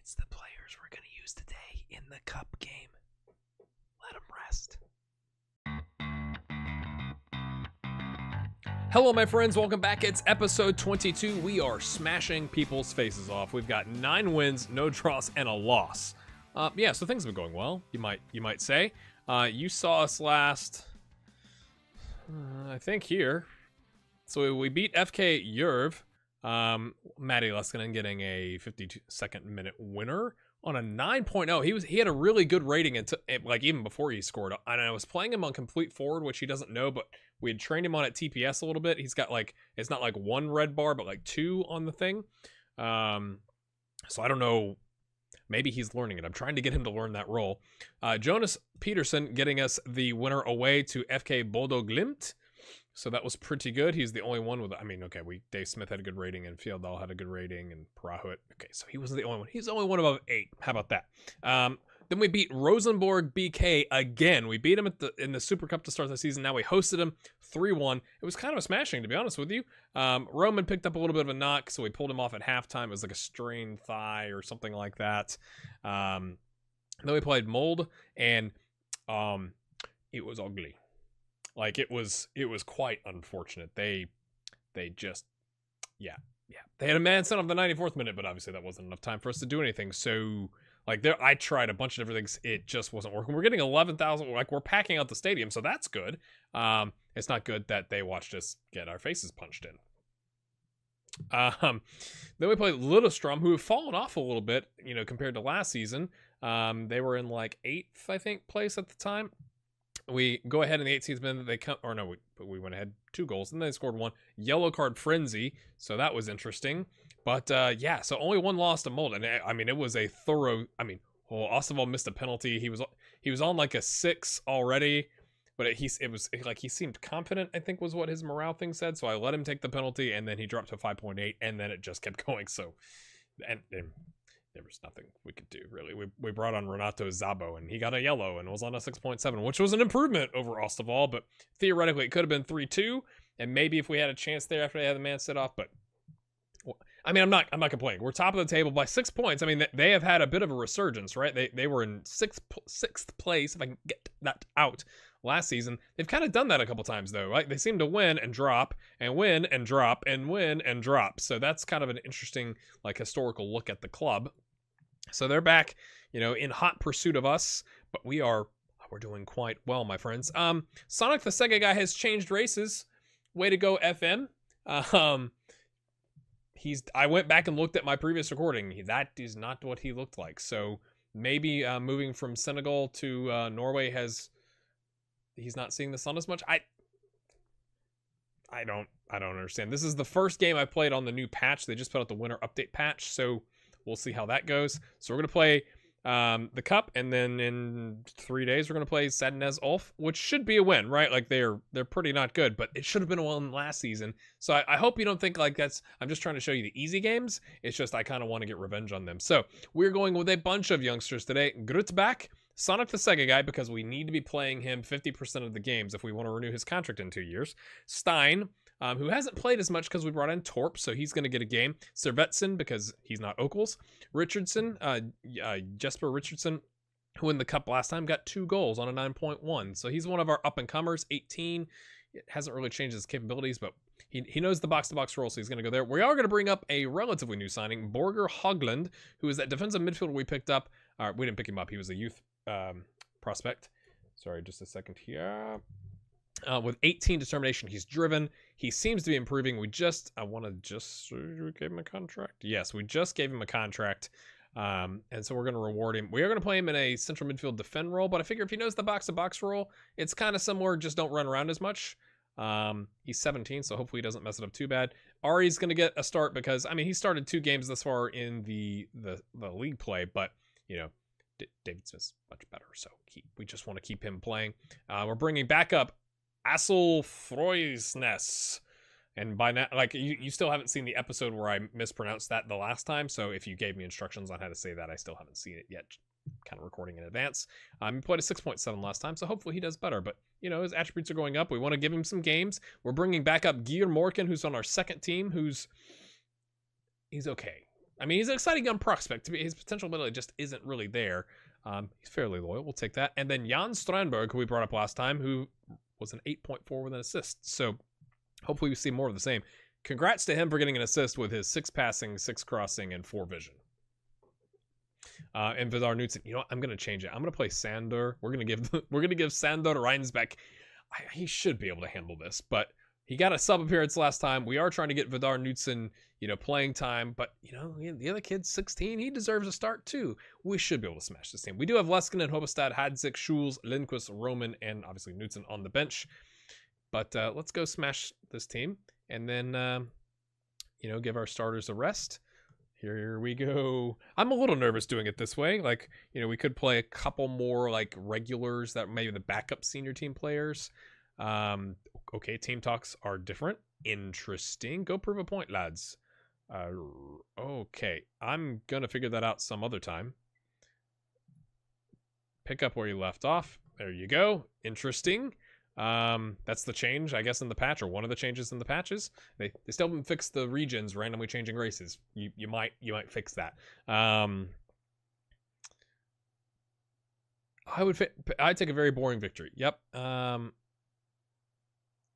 It's the players we're going to use today in the cup game. Let them rest. Hello, my friends. Welcome back. It's episode 22. We are smashing people's faces off. We've got 9 wins, no draws, and a loss. Yeah, so things have been going well, you might say. You saw us last, I think here. So we beat FK Djerv. Matty Leskinen getting a 52nd minute winner on a 9.0. He had a really good rating until, like, even before he scored. And I was playing him on complete forward, which he doesn't know, but we had trained him on at TPS a little bit. He's got, like, it's not like 1 red bar, but like 2 on the thing. So I don't know. Maybe he's learning it. I'm trying to get him to learn that role. Jonas Peterson getting us the winner away to FK Bodo Glimt. So that was pretty good. He's the only one with, I mean, okay, Dave Smith had a good rating, and Fieldall had a good rating, and Prahut. Okay, so he wasn't the only one. He's the only one above 8. How about that? Then we beat Rosenborg BK again. We beat him in the Super Cup to start the season. Now we hosted him 3-1. It was kind of a smashing, to be honest with you. Roman picked up a little bit of a knock, so we pulled him off at halftime. It was like a strained thigh or something like that. Then we played Mold, and it was ugly. Like, it was quite unfortunate. They just, yeah. They had a man sent off the 94th minute, but obviously that wasn't enough time for us to do anything. So, like, I tried a bunch of different things. It just wasn't working. We're getting 11,000. Like, we're packing out the stadium, so that's good. It's not good that they watched us get our faces punched in. Then we played Lillestrøm, who have fallen off a little bit, compared to last season. They were in, like, 8th, I think, place at the time. We go ahead in the 18th minute. They come, or no, we went ahead 2 goals, and then they scored 1. Yellow card frenzy, so that was interesting. But yeah, so only 1 loss to Mold, and I mean, it was a thorough. I mean, Ostevald missed a penalty. He was on like a 6 already, but it was like he seemed confident, I think was what his morale thing said. So I let him take the penalty, and then he dropped to 5.8, and then it just kept going. So, and there was nothing we could do, really. We brought on Renato Zabo, and he got a yellow and was on a 6.7, which was an improvement over Ostevald, but theoretically it could have been 3-2, and maybe if we had a chance there after they had the man set off, but I mean, I'm not complaining. We're top of the table by 6 points. I mean, they have had a bit of a resurgence, right? They were in sixth place, if I can get that out, last season. They've kind of done that a couple times, though, right? They seem to win and drop, and win and drop, and win and drop. So that's kind of an interesting, like, historical look at the club. So they're back, in hot pursuit of us, but we're doing quite well, my friends. Sonic the Sega guy has changed races. Way to go, FM. I went back and looked at my previous recording. That is not what he looked like. So maybe moving from Senegal to Norway he's not seeing the sun as much. I don't understand. This is the first game I played on the new patch. They just put out the winter update patch, so we'll see how that goes. So we're going to play the Cup, and then in 3 days we're going to play Sandnes Ulf, which should be a win, right? Like, they're pretty not good, but it should have been a win last season. So I hope you don't think like I'm just trying to show you the easy games. It's just I kind of want to get revenge on them. So we're going with a bunch of youngsters today. Grutzbach, Sonic the Sega guy, because we need to be playing him 50% of the games if we want to renew his contract in 2 years. Stein, who hasn't played as much because we brought in Torp, so he's going to get a game. Servetsen, because he's not Okels. Richardson, Jesper Richardson, who in the Cup last time got 2 goals on a 9.1. So he's one of our up-and-comers, 18. It hasn't really changed his capabilities, but he knows the box-to-box role, so he's going to go there. We are going to bring up a relatively new signing, Borger Hogland, who is that defensive midfielder we picked up. We didn't pick him up. He was a youth prospect. Sorry, just a second here. With 18 determination, he's driven. He seems to be improving. We gave him a contract. Yes, we just gave him a contract. And so we're going to reward him. We are going to play him in a central midfield defend role, but I figure if he knows the box-to-box role, it's kind of similar, just don't run around as much. He's 17, so hopefully he doesn't mess it up too bad. Ari's going to get a start because, I mean, he started 2 games this far in the league play, but, David Smith's much better, so we just want to keep him playing. We're bringing back up Assel Froisnes. And by now, like, you still haven't seen the episode where I mispronounced that the last time, so if you gave me instructions on how to say that, I still haven't seen it yet. Kind of recording in advance. He played a 6.7 last time, so hopefully he does better, but, his attributes are going up. We want to give him some games. We're bringing back up Geir Morken, who's on our second team, he's okay. I mean, he's an exciting young prospect. His potential ability just isn't really there. He's fairly loyal. We'll take that. And then Jan Strandberg, who we brought up last time, who was an 8.4 with an assist. So hopefully we see more of the same. Congrats to him for getting an assist with his 6 passing, 6 crossing, and 4 vision. And Vidar Knudsen, you know what? I'm gonna change it. I'm gonna play Sander. We're gonna give Sander Reinsbeck. He should be able to handle this, but he got a sub appearance last time. We are trying to get Vidar Knudsen, you know, playing time, but you know, the other kid's 16. He deserves a start too. We should be able to smash this team. We do have Leskinen, Hobestad, Hadzik, Schulz, Lindquist, Roman, and obviously Knudsen on the bench. But let's go smash this team, and then you know, give our starters a rest. Here we go. I'm a little nervous doing it this way. Like, you know, we could play a couple more like regulars that maybe the backup senior team players. Okay, team talks are different. Interesting. Go prove a point, lads. Okay, I'm gonna figure that out some other time. Pick up where you left off. There you go. Interesting. That's the change, I guess, in the patch, or one of the changes in the patches. They still haven't fixed the regions randomly changing races. You might fix that. I'd take a very boring victory. Yep.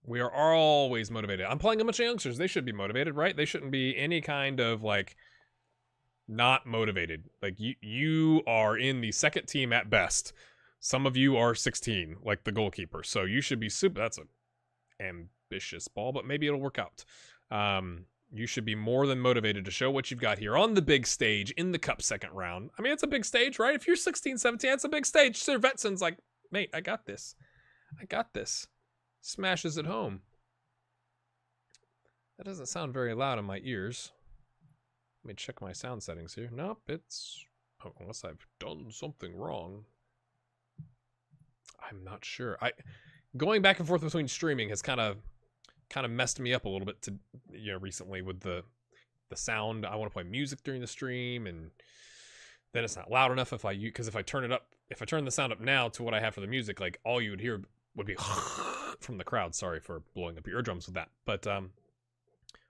We are always motivated. I'm playing a bunch of youngsters. They should be motivated, right? They shouldn't be any kind of like not motivated. Like you are in the second team at best. Some of you are 16, like the goalkeeper. So you should be super. That's an ambitious ball, but maybe it'll work out. You should be more than motivated to show what you've got here on the big stage in the cup second round. I mean, it's a big stage, right? If you're 16, 17, it's a big stage. Sir Vetson's like, mate, I got this. I got this. Smashes it home. That doesn't sound very loud in my ears. Let me check my sound settings here. Nope, it's... Oh, unless I've done something wrong. I'm not sure. Going back and forth between streaming has kind of messed me up a little bit to, you know, recently with the sound. I want to play music during the stream, and then it's not loud enough because if I turn the sound up now to what I have for the music, like all you would hear would be from the crowd. Sorry for blowing up your eardrums with that, but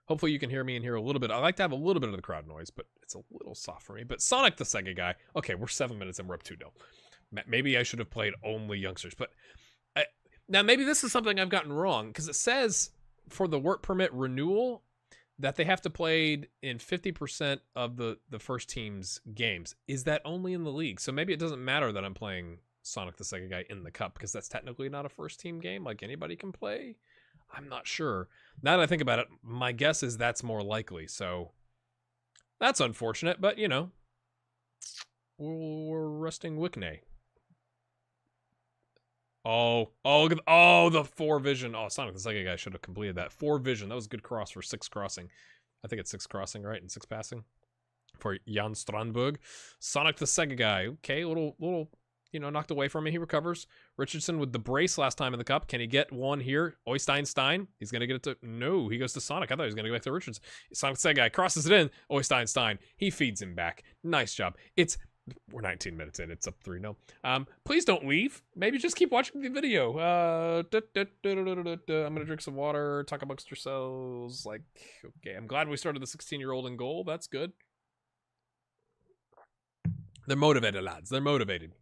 hopefully you can hear me and hear a little bit. I like to have a little bit of the crowd noise, but it's a little soft for me. But Sonic the Sega guy. Okay, we're 7 minutes and we're up 2-0. Maybe I should have played only youngsters, but now maybe this is something I've gotten wrong, because it says for the work permit renewal that they have to play in 50% of the first team's games. Is that only in the league? So maybe it doesn't matter that I'm playing Sonic the Sega guy in the cup, because that's technically not a first team game. Like anybody can play. I'm not sure. Now that I think about it, my guess is that's more likely. So that's unfortunate, but you know, we're resting Wickney. Oh, the 4 vision. Oh, Sonic the Sega guy should have completed that. 4 vision. That was a good cross for 6 crossing. I think it's 6 crossing, right? And 6 passing for Jan Strandberg. Sonic the Sega guy. Okay, little, you know, knocked away from me. He recovers. Richardson with the brace last time in the cup. Can he get one here? Oystein Stein. He's going to get it to... No, he goes to Sonic. I thought he was going to go back to Richardson. Sonic the Sega guy crosses it in. Oystein Stein. He feeds him back. Nice job. We're 19 minutes in. It's up 3-0. Please don't leave. Maybe just keep watching the video. I'm gonna drink some water, talk amongst yourselves. Like, okay, I'm glad we started the 16-year-old in goal. That's good. They're motivated, lads. They're motivated.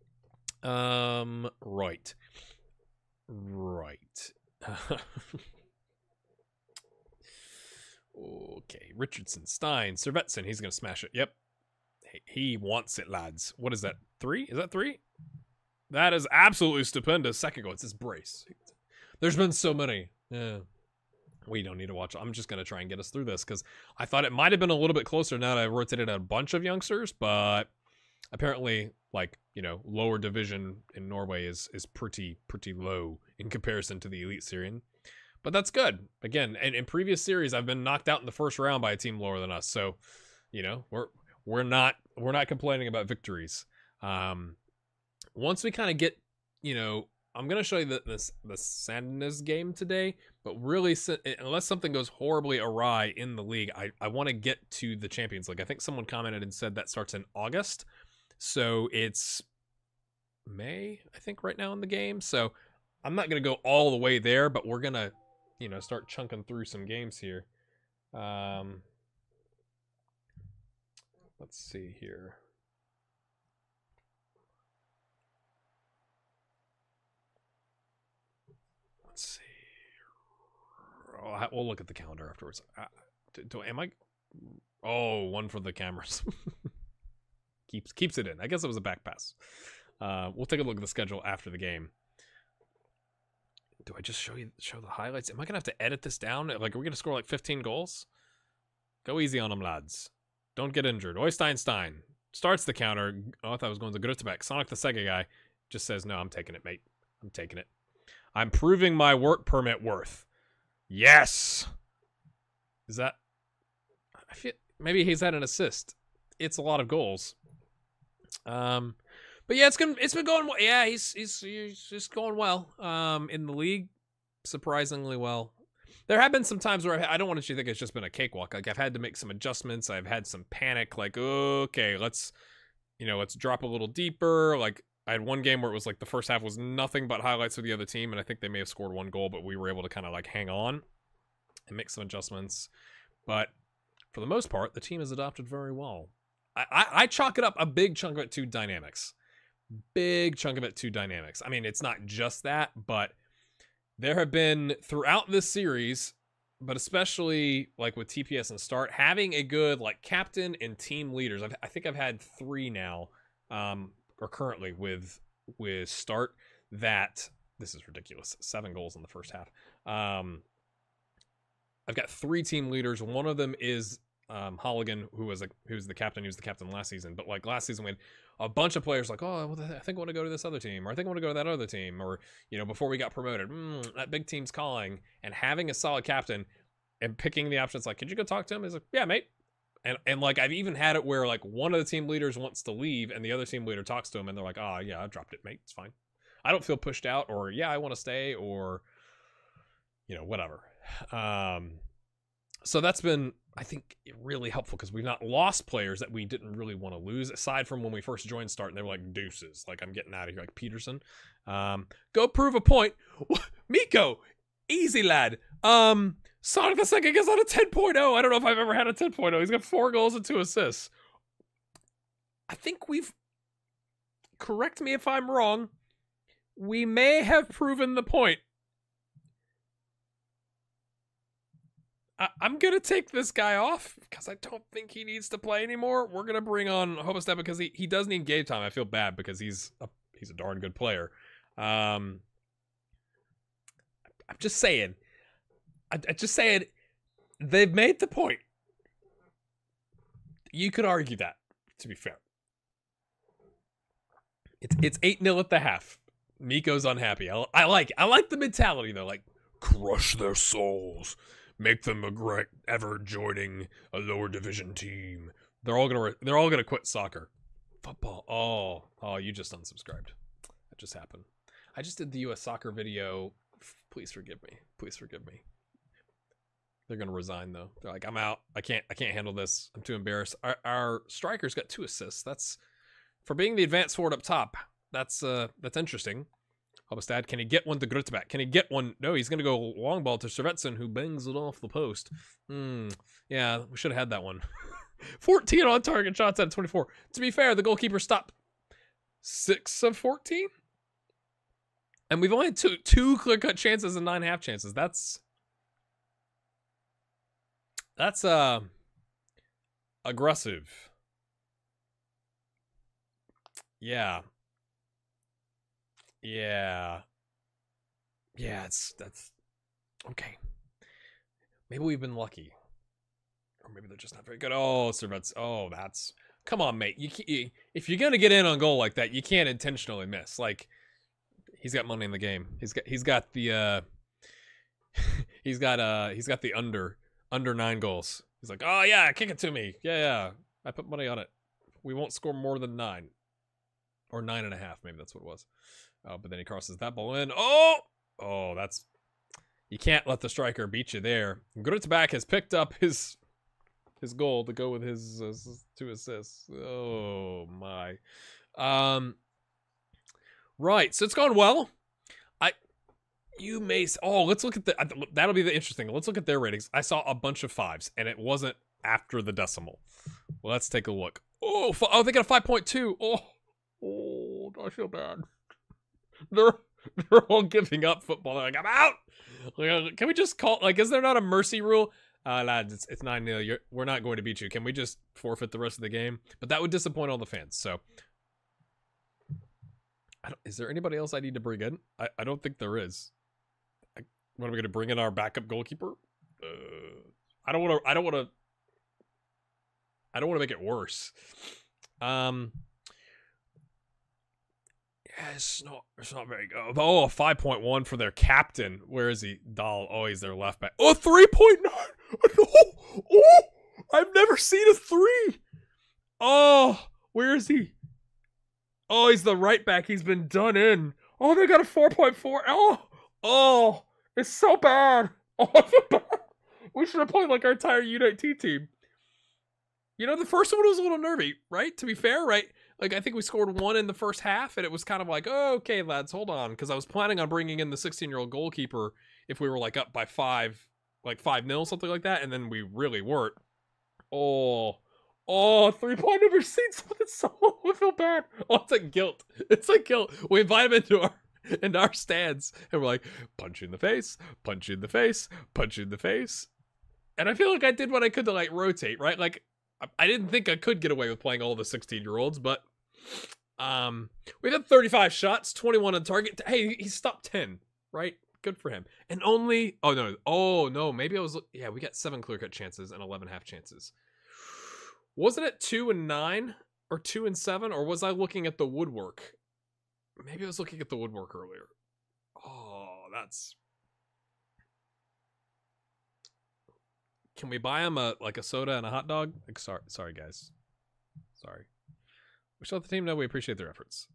Right. Okay, Richardson, Stein, Servetson. He's gonna smash it. Yep. He wants it, lads. What is that? 3? Is that 3? That is absolutely stupendous. Second goal. It's his brace. There's been so many. Yeah. We don't need to watch. I'm just going to try and get us through this, because I thought it might have been a little bit closer now that I rotated a bunch of youngsters, but apparently, like, you know, lower division in Norway is pretty low in comparison to the Eliteserien. But that's good. Again, and in previous series, I've been knocked out in the first round by a team lower than us. So, you know, we're not complaining about victories. Once we kind of get, you know, I'm gonna show you the Sandnes game today, but really, unless something goes horribly awry in the league, I want to get to the Champions League. I think someone commented and said that starts in August, so it's May, I think, right now in the game. So I'm not gonna go all the way there, but we're gonna, you know, start chunking through some games here. Let's see here. Let's see. Oh, we'll look at the calendar afterwards. Am I? Oh, one for the cameras. keeps it in. I guess it was a back pass. We'll take a look at the schedule after the game. Do I just show the highlights? Am I gonna have to edit this down? Like, are we gonna score like 15 goals? Go easy on them, lads. Don't get injured. Oystein starts the counter. Oh, I thought I was going to Gruttebeck. Sonic the Sega guy just says, no, I'm taking it, mate. I'm taking it. I'm proving my work permit worth. Yes! Is that... I feel maybe he's had an assist. It's a lot of goals. But yeah, it's been going well. Yeah, he's just going well. In the league, surprisingly well. There have been some times where I don't want you to think it's just been a cakewalk. Like, I've had to make some adjustments. I've had some panic. Like, okay, let's drop a little deeper. Like, I had one game where it was like the first half was nothing but highlights for the other team, and I think they may have scored one goal, but we were able to kind of like hang on and make some adjustments. But for the most part, the team has adopted very well. I chalk it up a big chunk of it to dynamics. Big chunk of it to dynamics. I mean, it's not just that, but there have been throughout this series, but especially like with TPS and Start, having a good like captain and team leaders. I think I've had 3 now, or currently with Start. That this is ridiculous. 7 goals in the first half. I've got 3 team leaders. One of them is Holligan, who's the captain. He was the captain last season, but like last season we had a bunch of players like, oh, well, I think I want to go to this other team, or I think I want to go to that other team, or, you know, before we got promoted, that big team's calling. And having a solid captain and picking the options, like, could you go talk to him? He's like, yeah, mate. And like, I've even had it where like one of the team leaders wants to leave and the other team leader talks to him and they're like, oh yeah, I dropped it, mate, it's fine. I don't feel pushed out, or yeah, I want to stay, or, you know, whatever. So that's been, I think, really helpful because we've not lost players that we didn't really want to lose, aside from when we first joined Start and they were like, deuces, like, I'm getting out of here, like Peterson. Go prove a point. Miko, easy lad. Sonic the Second gets on a 10.0. I don't know if I've ever had a 10.0. He's got 4 goals and 2 assists. I think we've, correct me if I'm wrong, we may have proven the point. I'm going to take this guy off because I don't think he needs to play anymore. We're going to bring on Hobostad because he does need game time. I feel bad because he's a darn good player. I'm just saying. I'm just saying, they've made the point. You could argue that, to be fair. It's 8-0 at the half. Miko's unhappy. I like the mentality though. Like, crush their souls. Make them regret ever joining a lower division team. They're all gonna quit soccer. Football. Oh, you just unsubscribed. That just happened. I just did the US soccer video. Please forgive me. Please forgive me. They're gonna resign though. They're like, I'm out. I can't handle this. I'm too embarrassed. Our striker's got 2 assists. That's, for being the advanced forward up top. That's interesting. Hobostad, can he get one to Gruttebeck? Can he get one? No, he's going to go long ball to Servetson, who bangs it off the post. Yeah, we should have had that one. 14 on target shots out of 24. To be fair, the goalkeeper stopped 6 of 14. And we've only had two clear-cut chances and 9 half chances. That's aggressive. Yeah. That's okay. Maybe we've been lucky, or maybe they're just not very good. Oh, Servets. Oh, that's, come on, mate. If you're gonna get in on goal like that, you can't intentionally miss. Like, he's got money in the game. He's got the he's got the under 9 goals. He's like, oh yeah, kick it to me. Yeah. I put money on it. We won't score more than 9 or 9.5. Maybe that's what it was. Oh, but then he crosses that ball in. Oh, that's, you can't let the striker beat you there. Gruttebeck has picked up his goal to go with his 2 assists. Oh my. Right, so it's gone well. Let's look at that'll be the interesting. Let's look at their ratings. I saw a bunch of 5s, and it wasn't after the decimal. Let's take a look. Oh, they got a 5.2. Oh, I feel bad. They're all giving up football. They're like, I'm out. Like, can we just call? Like, is there not a mercy rule? Lads, it's 9-0. We're not going to beat you. Can we just forfeit the rest of the game? But that would disappoint all the fans. So, is there anybody else I need to bring in? I don't think there is. What are we going to bring in our backup goalkeeper? I don't want to make it worse. Yeah, it's not very good. Oh, 5.1 for their captain. Where is he? Dahl. Oh, he's their left back. Oh, 3.9. Oh, I've never seen a 3. Oh, where is he? Oh, he's the right back. He's been done in. Oh, they got a 4.4. Oh, it's so bad. Oh, I feel bad. We should have played like our entire U19 team. You know, the first one was a little nervy, right? To be fair, right? Like, I think we scored 1 in the first half, and it was kind of like, oh, okay, lads, hold on. Because I was planning on bringing in the 16-year-old goalkeeper if we were, like, up by 5, like 5-0, something like that, and then we really weren't. Oh, 3-point. I've never seen something so, I feel bad. Oh, it's like guilt. It's like guilt. We invite him into our stands, and we're like, punch you in the face, punch you in the face, punch you in the face. And I feel like I did what I could to, like, rotate, right? Like, I didn't think I could get away with playing all the 16-year-olds, but we had 35 shots, 21 on target. Hey, he stopped 10, right? Good for him. And only, oh no, maybe I was, yeah, we got 7 clear-cut chances and 11 half chances. Wasn't it 2 and 9 or 2 and 7, or was I looking at the woodwork? Maybe I was looking at the woodwork earlier. Oh, that's... Can we buy him a soda and a hot dog? Like, sorry guys. Sorry. We should let the team know we appreciate their efforts.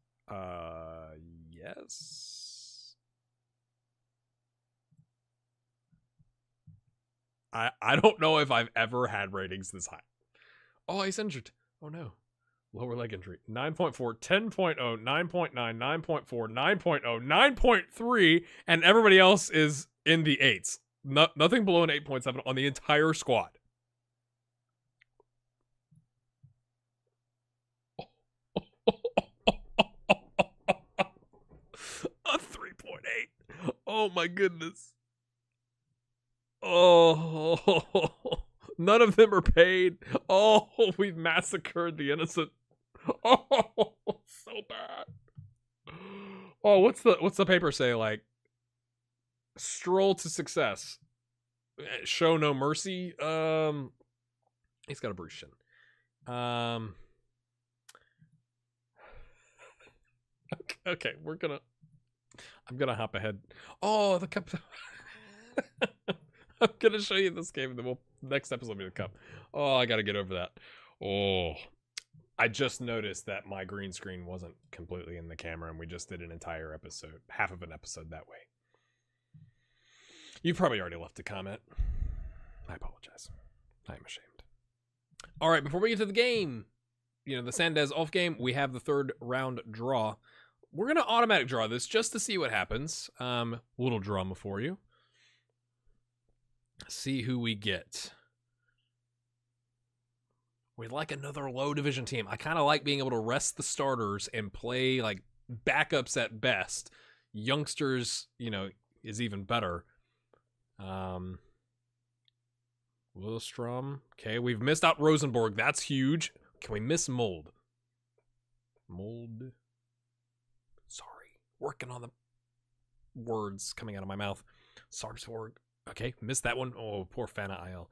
Yes. I don't know if I've ever had ratings this high. Oh, he's injured. Oh no. Lower leg injury. 9.4, 10.0, 9.9, 9.4, 9.0, 9.3, and everybody else is in the 8s. Nothing below an 8.7 on the entire squad. A 3.8. Oh my goodness. Oh, none of them are paid. Oh, we've massacred the innocent. Oh, so bad. Oh, what's the paper say? Like, stroll to success. Show no mercy. He's got a bruised shin. Okay, I'm gonna hop ahead. Oh, the cup. I'm gonna show you this game, and then next episode will be the cup. Oh, I gotta get over that. Oh, I just noticed that my green screen wasn't completely in the camera, and we just did an entire episode, half of an episode that way. You probably already left a comment. I apologize. I am ashamed. All right, before we get to the game, the Sandnes Ulf game, we have the 3rd round draw. We're going to automatic draw this just to see what happens. Little drama for you. See who we get. We'd like another low division team. I kind of like being able to rest the starters and play like backups at best. Youngsters, is even better. Willstrom. Okay, we've missed out Rosenborg. That's huge. Can we miss Mold? Sorry. Working on the words coming out of my mouth. Sarpsborg. Okay, missed that one. Oh, poor Fana IL.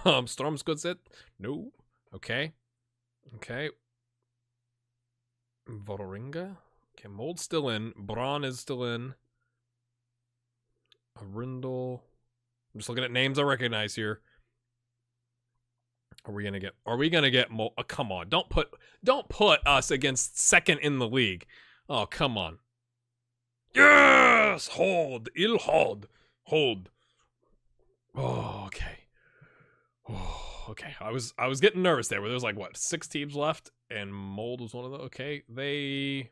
Stromsgodset. No. Okay. Vålerenga. Okay, Mold's still in. Braun is still in. Arundel. I'm just looking at names I recognize here. Are we gonna get Mold? Oh, come on. Don't put us against 2nd in the league. Oh, come on. Yes! Hold. Hold. Oh, okay. Oh, okay. I was getting nervous there, where there was like, what, 6 teams left, and Mold was one of them. Okay, they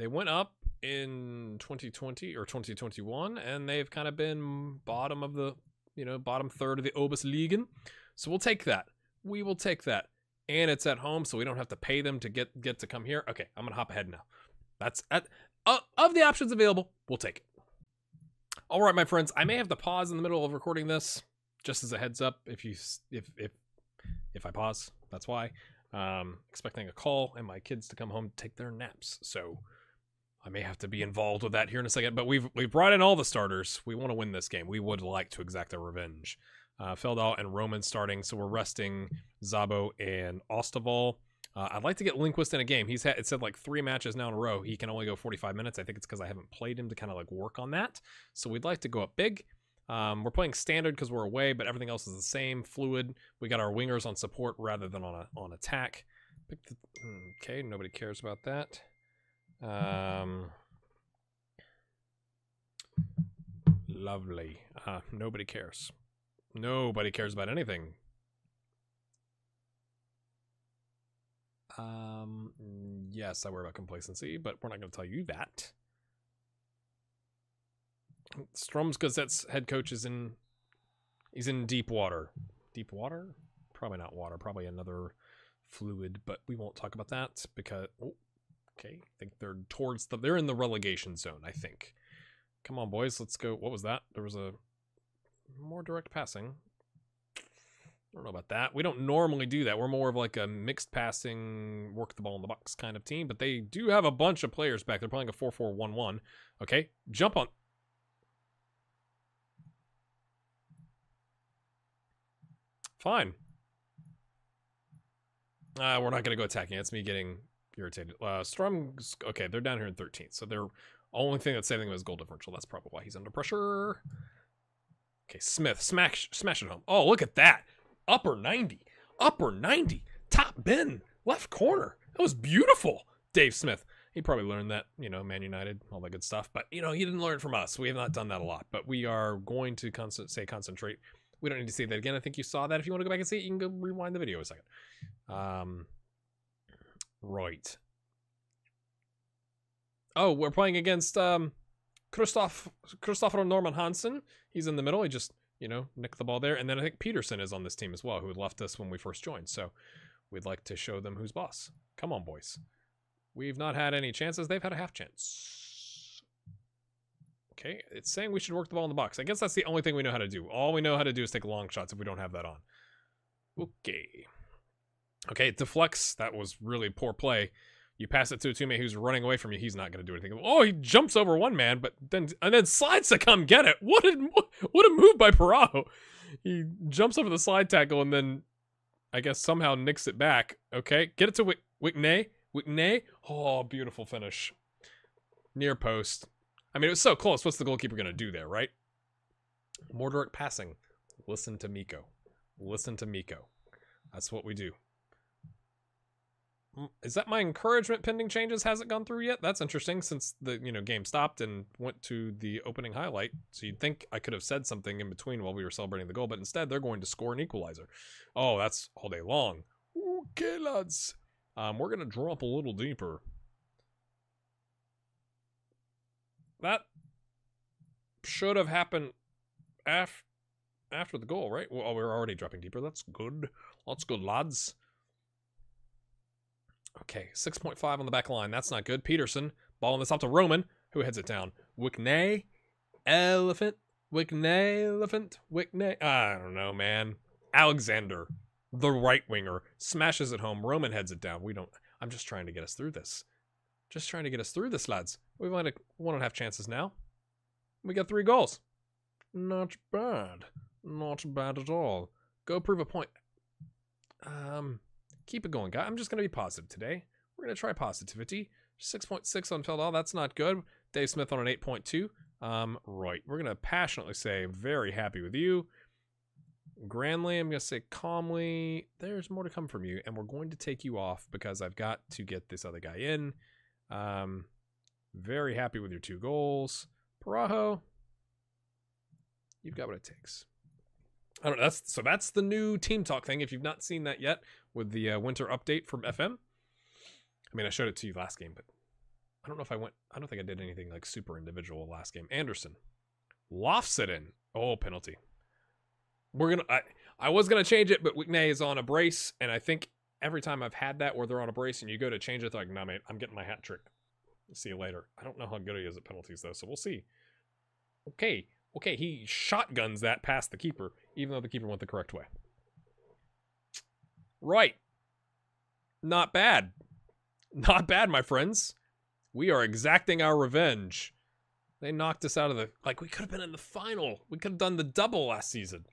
went up in 2020 or 2021, and they've kind of been bottom of the, bottom third of the Oberliga. So we'll take that. We will take that. and it's at home, so we don't have to pay them to get to come here. Okay, I'm gonna hop ahead now. That's of the options available, we'll take it. All right, my friends, I may have to pause in the middle of recording this, just as a heads up. If I pause, that's why. Expecting a call and my kids to come home to take their naps, so I may have to be involved with that here in a second. But we've brought in all the starters. We want to win this game. We would like to exact a revenge. Feldal and Roman starting, so we're resting Zabo and Ostaval. I'd like to get Lindquist in a game. It said like 3 matches now in a row. He can only go 45 minutes. I think it's because I haven't played him to kind of like work on that. So we'd like to go up big. We're playing standard because we're away, but everything else is the same. Fluid. We got our wingers on support rather than on attack. Okay, nobody cares about that. Lovely. Nobody cares. Nobody cares about anything. Yes, I worry about complacency, but we're not going to tell you that. Stromsgazette's head coach he's in deep water. Deep water? Probably not water, probably another fluid, but we won't talk about that because okay, I think they're in the relegation zone, I think. Come on, boys, let's go. What was that? There was a more direct passing. I don't know about that. We don't normally do that. We're more of like a mixed passing, work the ball in the box kind of team, but they do have a bunch of players back. They're playing a 4-4-1-1. Okay, jump on. Fine. We're not going to go attacking. It's me getting irritated. Strom's, okay, they're down here in 13th, so their only thing that's saving them is goal differential. That's probably why he's under pressure. Okay, Smith, smash it home. Oh, look at that. Upper 90. Top bin. Left corner. That was beautiful. Dave Smith. He probably learned that, Man United, all that good stuff. But, he didn't learn from us. We have not done that a lot. But we are going to concentrate. We don't need to say that again. I think you saw that. If you want to go back and see it, you can go rewind the video a second. Right. Oh, we're playing against Christopher Norman Hansen. He's in the middle. He just, nicked the ball there. And then I think Peterson is on this team as well, who had left us when we first joined. So we'd like to show them who's boss. Come on, boys. We've not had any chances. They've had a half chance. Okay, it's saying we should work the ball in the box. I guess that's the only thing we know how to do. All we know how to do is take long shots if we don't have that on. Okay. Okay, it deflects. That was really poor play. You pass it to a teammate who's running away from you. He's not going to do anything. Oh, he jumps over one man, but then slides to come get it. What a move by Parajo. He jumps over the slide tackle and then, I guess, somehow nicks it back. Okay, get it to Wickney. Oh, beautiful finish. Near post. I mean, it was so close. What's the goalkeeper going to do there, right? More direct passing. Listen to Miko. That's what we do. Is that my encouragement pending changes hasn't gone through yet? That's interesting since the game stopped and went to the opening highlight. So you'd think I could have said something in between while we were celebrating the goal, but instead they're going to score an equalizer. Oh, that's all day long. Okay, lads. We're going to drop a little deeper. That should have happened after the goal, right? Well, we're already dropping deeper. That's good. That's good, lads. Okay, 6.5 on the back line. That's not good. Peterson, ball on this up to Roman, who heads it down. Wickney, Elephant. I don't know, man. Alexander, the right winger, smashes it home. Roman heads it down. I'm just trying to get us through this. Lads. We've only 1.5 chances now. We got 3 goals. Not bad. Not bad at all. Go prove a point. Keep it going, guy. I'm just going to be positive today. We're going to try positivity. 6.6 on Feldal. That's not good. Dave Smith on an 8.2. Right. We're going to passionately say, very happy with you. Grandly, I'm going to say calmly, there's more to come from you. And we're going to take you off because I've got to get this other guy in. Very happy with your 2 goals. Parajo, you've got what it takes. I don't know. That's the new team talk thing. If you've not seen that yet, with the winter update from FM. I mean, I showed it to you last game, but I don't know if I don't think I did anything like super individual last game. Anderson lofts it in. Oh, penalty. I was gonna change it, but Wickney is on a brace, and I think every time I've had that where they're on a brace and you go to change it, they're like, nah, mate, I'm getting my hat trick. See you later. I don't know how good he is at penalties, though, so we'll see. Okay, he shotguns that past the keeper, even though the keeper went the correct way. Right. Not bad. Not bad, my friends. We are exacting our revenge. They knocked us out of the... Like, we could have been in the final. We could have done the double last season.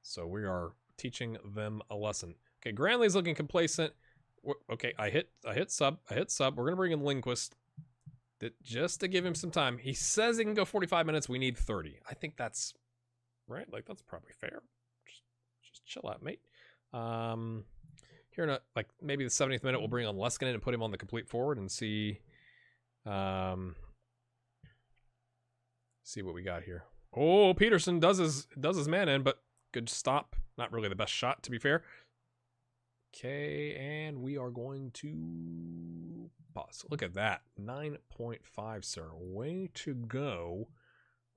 So we are teaching them a lesson. Okay, Granley's looking complacent. Okay, I hit sub. We're going to bring in Lindquist just to give him some time. He says he can go 45 minutes. We need 30. I think that's... Right? Like, that's probably fair. Just chill out, mate. Here in a, like, maybe the 70th minute, we'll bring on Leskinen and put him on the complete forward and see... see what we got here. Oh, Peterson does his man in, but good stop. Not really the best shot, to be fair. Okay, and we are going to pause. Look at that. 9.5, sir. Way to go.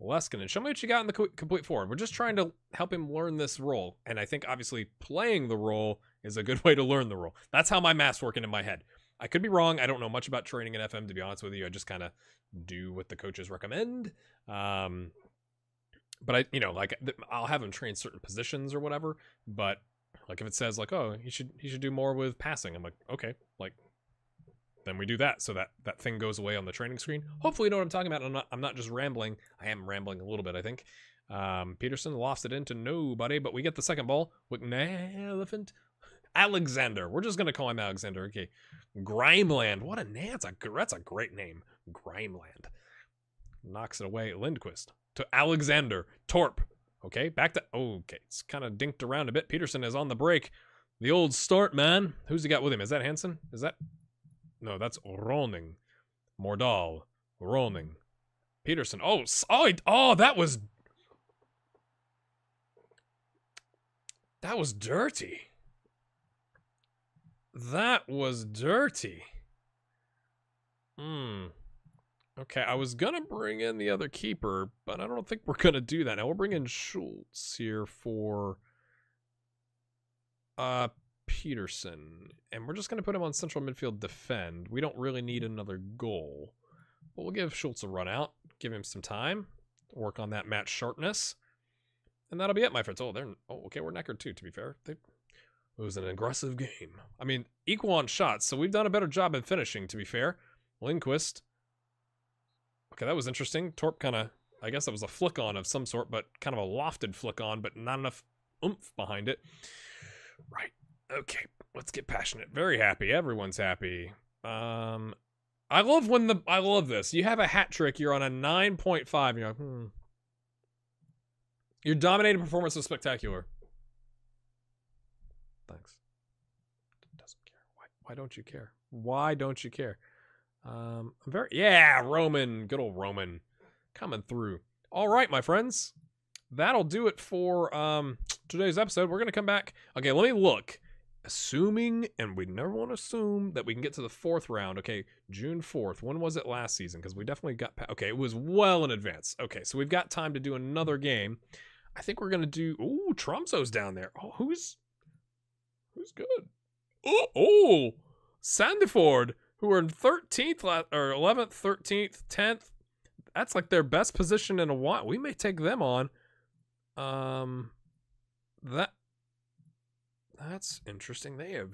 Leskinen, show me what you got in the complete forward. We're just trying to help him learn this role. And I think, obviously, playing the role is a good way to learn the role. That's how my math's working in my head. I could be wrong. I don't know much about training in FM, to be honest with you. I just kind of do what the coaches recommend. But I'll have him train certain positions or whatever. But like if it says like, oh, he should do more with passing, I'm like, okay, like then we do that. So that thing goes away on the training screen. Hopefully you know what I'm talking about. I'm not just rambling. I am rambling a little bit, I think. Peterson lofts it into nobody, but we get the second ball with Elephant. Alexander. We're just going to call him Alexander. Okay. Grimeland. What a name. That's a great name. Grimeland. Knocks it away. Lindquist. To Alexander. Torp. Okay. Back to... Okay. It's kind of dinked around a bit. Peterson is on the break. The old start, man. Who's he got with him? Is that Hansen? Is that... No, that's Roning. Mordal. Roning. Peterson. Oh, that was... That was dirty. That was dirty. Okay, I was gonna bring in the other keeper, but I don't think we're gonna do that. Now we'll bring in Schultz here for Peterson. And we're just gonna put him on central midfield defend. We don't really need another goal. But we'll give Schultz a run out, give him some time, work on that match sharpness. And that'll be it, my friends. Okay, we're knackered too, to be fair. It was an aggressive game. I mean, equal on shots, so we've done a better job in finishing, to be fair. Lindquist. Okay, that was interesting. Torp kind of, I guess that was a flick-on of some sort, but kind of a lofted flick-on, but not enough oomph behind it. Right. Okay, let's get passionate. Very happy. Everyone's happy. I love this. You have a hat trick, you're on a 9.5, and you're like, Your dominating performance was spectacular. Thanks. Doesn't care. Why don't you care? Why don't you care? Roman. Good old Roman. Coming through. All right, my friends. That'll do it for today's episode. We're going to come back. Okay, let me look. Assuming, and we never want to assume, that we can get to the 4th round. Okay, June 4th. When was it last season? Because we definitely got... Okay, it was well in advance. Okay, so we've got time to do another game. I think we're going to do... Ooh, Tromso's down there. Oh, who's good? Oh, Sandefjord, who are in 13th or 11th, 13th, 10th. That's like their best position in a while. We may take them on. That's interesting. They have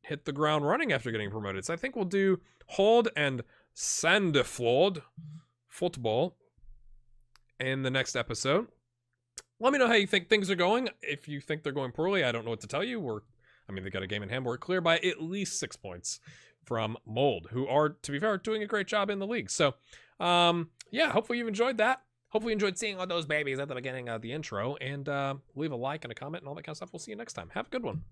hit the ground running after getting promoted. So I think we'll do Hold and Sandefjord football in the next episode. Let me know how you think things are going. If you think they're going poorly, I don't know what to tell you. They got a game in hand. We're clear by at least 6 points from Mold, who are, to be fair, doing a great job in the league. So, yeah, hopefully you've enjoyed that. Hopefully you enjoyed seeing all those babies at the beginning of the intro. And leave a like and a comment and all that kind of stuff. We'll see you next time. Have a good one.